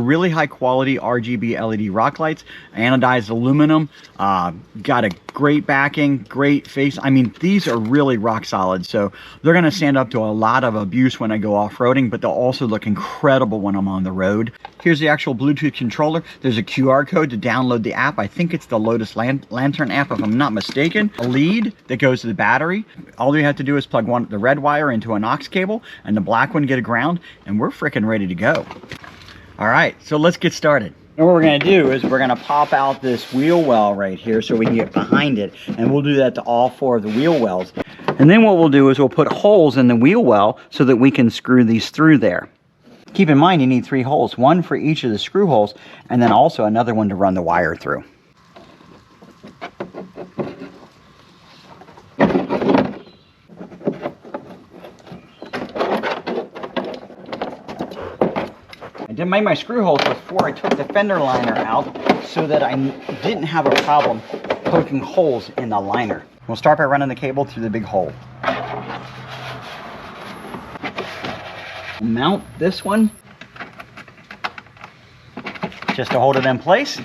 Really high quality RGB LED rock lights, anodized aluminum, got a great backing, great face. I mean, these are really rock solid, so they're going to stand up to a lot of abuse when I go off-roading, but they'll also look incredible when I'm on the road. Here's the actual Bluetooth controller. There's a QR code to download the app. I think it's the Lotus Lantern app, if I'm not mistaken. A lead that goes to the battery. All you have to do is plug the red wire into an aux cable, and the black one get a ground, and we're freaking ready to go. All right, so let's get started. And what we're gonna do is we're gonna pop out this wheel well right here so we can get behind it, and we'll do that to all 4 of the wheel wells. And then what we'll do is we'll put holes in the wheel well so that we can screw these through there. Keep in mind you need 3 holes, 1 for each of the screw holes, and then also another one to run the wire through. I did make my screw holes before I took the fender liner out so that I didn't have a problem poking holes in the liner. We'll start by running the cable through the big hole. Mount this one just to hold it in place.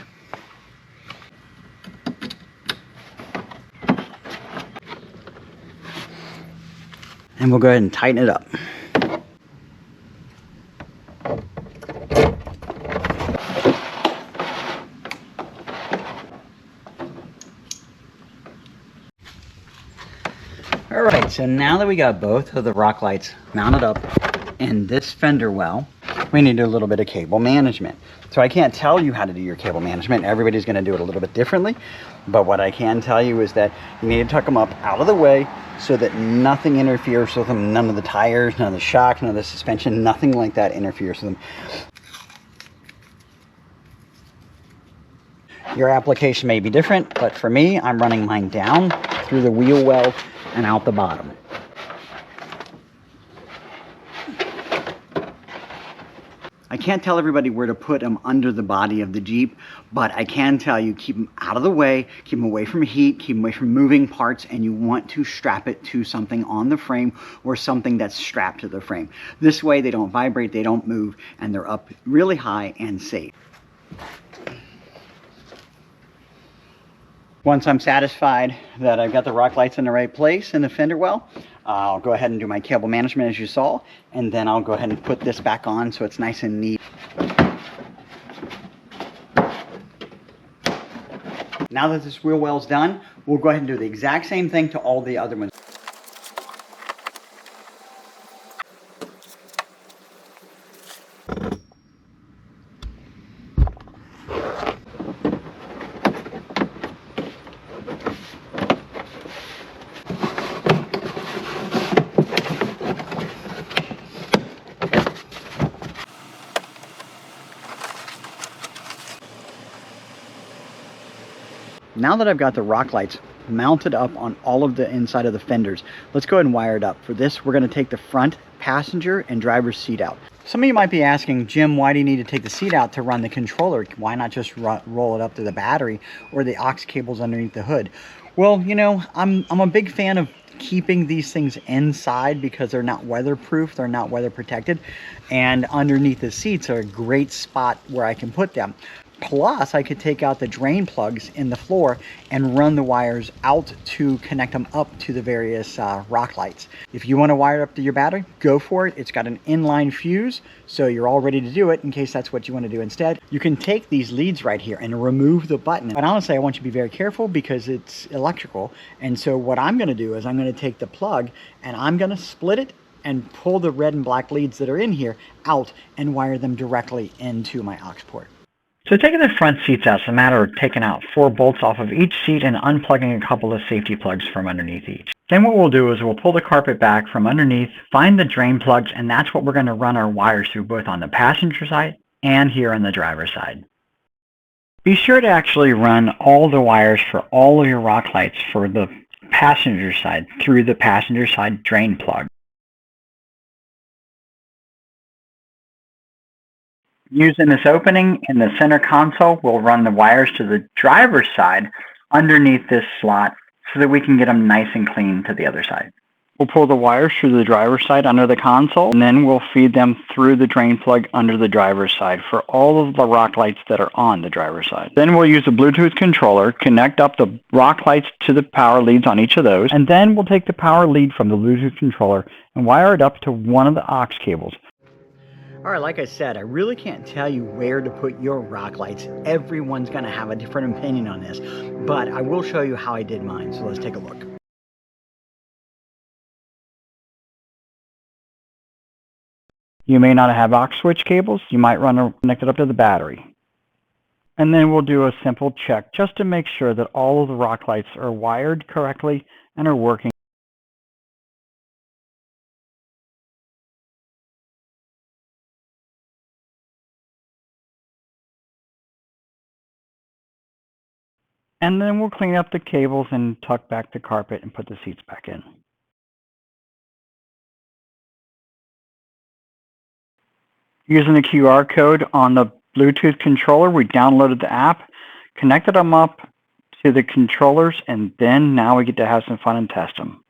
And we'll go ahead and tighten it up. Alright, so now that we got both of the rock lights mounted up in this fender well, we need to do a little bit of cable management. So I can't tell you how to do your cable management. Everybody's going to do it a little bit differently. But what I can tell you is that you need to tuck them up out of the way so that nothing interferes with them. None of the tires, none of the shock, none of the suspension, nothing like that interferes with them. Your application may be different, but for me, I'm running mine down through the wheel well and out the bottom. I can't tell everybody where to put them under the body of the Jeep, but I can tell you keep them out of the way, keep them away from heat, keep them away from moving parts, and you want to strap it to something on the frame or something that's strapped to the frame. This way they don't vibrate, they don't move, and they're up really high and safe. Once I'm satisfied that I've got the rock lights in the right place in the fender well, I'll go ahead and do my cable management as you saw, and then I'll go ahead and put this back on so it's nice and neat. Now that this wheel well's done, we'll go ahead and do the exact same thing to all the other ones. Now that I've got the rock lights mounted up on all of the inside of the fenders, let's go ahead and wire it up. For this, we're going to take the front passenger and driver's seat out. Some of you might be asking, Jim, why do you need to take the seat out to run the controller? Why not just roll it up to the battery or the aux cables underneath the hood? Well, you know, I'm a big fan of keeping these things inside because they're not weatherproof, they're not weather protected, and underneath the seats are a great spot where I can put them. Plus, I could take out the drain plugs in the floor and run the wires out to connect them up to the various rock lights. If you want to wire it up to your battery, go for it. It's got an inline fuse, so you're all ready to do it in case that's what you want to do instead. You can take these leads right here and remove the button. But honestly, I want you to be very careful because it's electrical. And so what I'm going to do is I'm going to take the plug and I'm going to split it and pull the red and black leads that are in here out and wire them directly into my aux port. So taking the front seats out is a matter of taking out 4 bolts off of each seat and unplugging a couple of safety plugs from underneath each. Then what we'll do is we'll pull the carpet back from underneath, find the drain plugs, and that's what we're going to run our wires through both on the passenger side and here on the driver's side. Be sure to actually run all the wires for all of your rock lights for the passenger side through the passenger side drain plug. Using this opening in the center console, we'll run the wires to the driver's side underneath this slot so that we can get them nice and clean to the other side. We'll pull the wires through the driver's side under the console, and then we'll feed them through the drain plug under the driver's side for all of the rock lights that are on the driver's side. Then we'll use the Bluetooth controller, connect up the rock lights to the power leads on each of those, and then we'll take the power lead from the Bluetooth controller and wire it up to one of the aux cables. All right, like I said, I really can't tell you where to put your rock lights. Everyone's gonna have a different opinion on this, but I will show you how I did mine, so let's take a look. You may not have aux switch cables. You might connect it up to the battery. And then we'll do a simple check just to make sure that all of the rock lights are wired correctly and are working. And then we'll clean up the cables and tuck back the carpet and put the seats back in. Using the QR code on the Bluetooth controller, we downloaded the app, connected them up to the controllers, and then now we get to have some fun and test them.